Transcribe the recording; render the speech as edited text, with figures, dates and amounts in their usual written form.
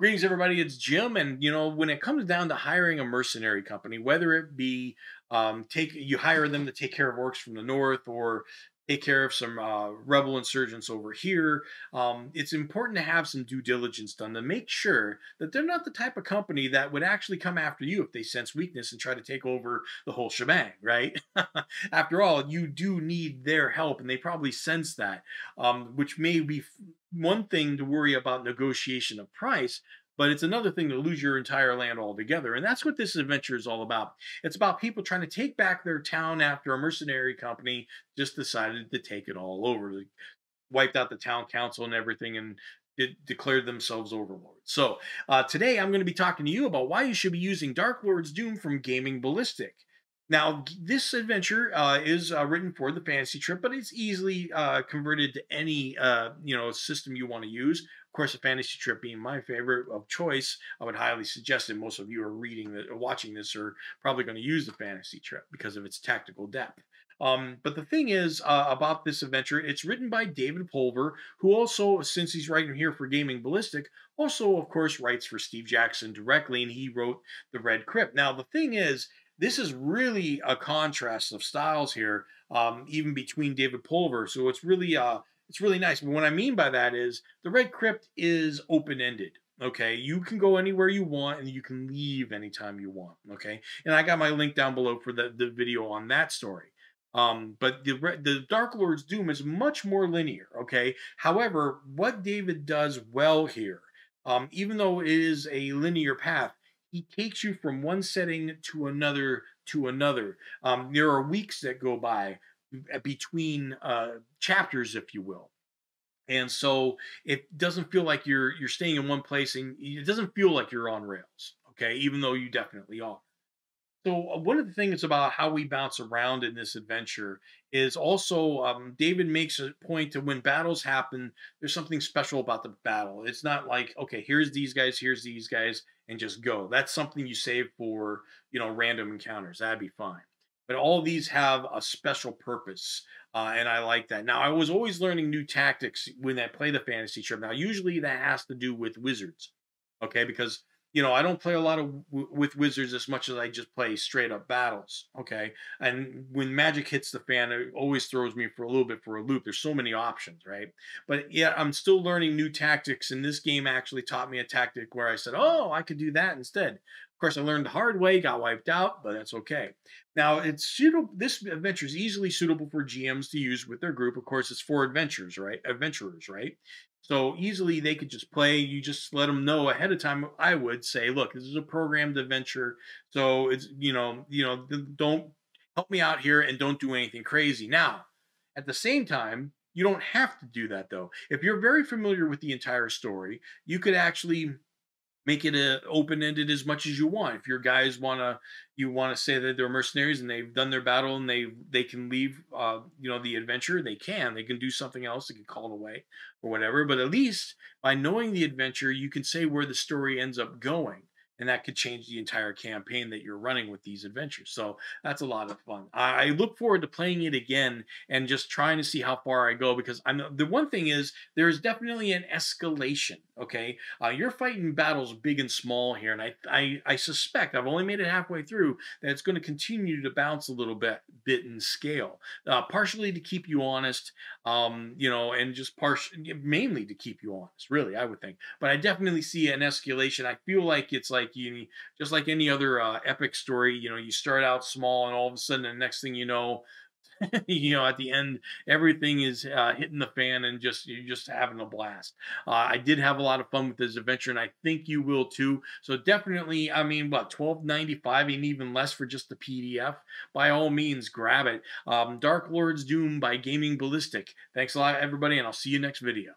Greetings, everybody. It's Jim, and when it comes down to hiring a mercenary company, whether it be take you hire them to take care of orcs from the north, or take care of some rebel insurgents over here, it's important to have some due diligence done to make sure that they're not the type of company that would actually come after you if they sense weakness and try to take over the whole shebang, right? After all, you do need their help, and they probably sense that, which may be one thing to worry about negotiation of price, but it's another thing to lose your entire land altogether. And that's what this adventure is all about. It's about people trying to take back their town after a mercenary company just decided to take it all over. They wiped out the town council and everything, and declared themselves overlords. So today I'm going to be talking to you about why you should be using Dark Lord's Doom from Gaming Ballistic. Now, this adventure is written for the fantasy trip, but it's easily converted to any system you want to use. Of course, the fantasy trip being my favorite of choice, I would highly suggest it. Most of you are reading that, watching this, are probably going to use the fantasy trip because of its tactical depth. But the thing is about this adventure, it's written by David Pulver, who also, since he's writing here for Gaming Ballistic, also, of course, writes for Steve Jackson directly, and he wrote The Red Crypt. Now, the thing is, this is really a contrast of styles here, even between David Pulver. So it's really nice. But what I mean by that is the Red Crypt is open-ended. Okay, you can go anywhere you want, and you can leave anytime you want. Okay, and I got my link down below for the video on that story. But the Dark Lord's Doom is much more linear. Okay, however, what David does well here, even though it is a linear path, he takes you from one setting to another to another. There are weeks that go by between chapters, if you will, and so it doesn't feel like you're staying in one place, and it doesn't feel like you're on rails. Okay, even though you definitely are. So one of the things about how we bounce around in this adventure is also David makes a point to when battles happen, there's something special about the battle. It's not like, okay, here's these guys, and just go. That's something you save for random encounters. That'd be fine. But all these have a special purpose, and I like that. Now, I was always learning new tactics when I play the fantasy trip. Now, usually that has to do with wizards, okay, because I don't play a lot of with wizards as much as I just play straight up battles. Okay, and when magic hits the fan, it always throws me for a little bit for a loop. There's so many options, right? But yeah, I'm still learning new tactics, and this game actually taught me a tactic where I said, "Oh, I could do that instead." Of course, I learned the hard way, got wiped out, but that's okay. Now, it's suitable. This adventure is easily suitable for GMs to use with their group. Of course, it's for adventurers, right? Adventurers, right? So easily they could just play. You just let them know ahead of time. I would say, look, this is a programmed adventure, so it's don't help me out here and don't do anything crazy. Now, at the same time, you don't have to do that though. If you're very familiar with the entire story, you could actually make it open-ended as much as you want. If your guys want to say that they're mercenaries and they've done their battle and they can leave the adventure, they can do something else, they can call it away or whatever. But at least by knowing the adventure, you can say where the story ends up going, and that could change the entire campaign that you're running with these adventures. So that's a lot of fun. I look forward to playing it again and just trying to see how far I go, because the one thing is there is definitely an escalation. Okay, you're fighting battles big and small here, and I suspect, I've only made it halfway through, that it's going to continue to bounce a little bit in scale, partially to keep you honest, and just mainly to keep you honest, really, I would think. But I definitely see an escalation. I feel like it's like just like any other epic story. You start out small, and all of a sudden, the next thing you know, at the end, everything is hitting the fan, and you're just having a blast. I did have a lot of fun with this adventure, and I think you will too. So definitely, I mean, what, $12.95 and even less for just the PDF? By all means, grab it. Dark Lord's Doom by Gaming Ballistic. Thanks a lot, everybody, and I'll see you next video.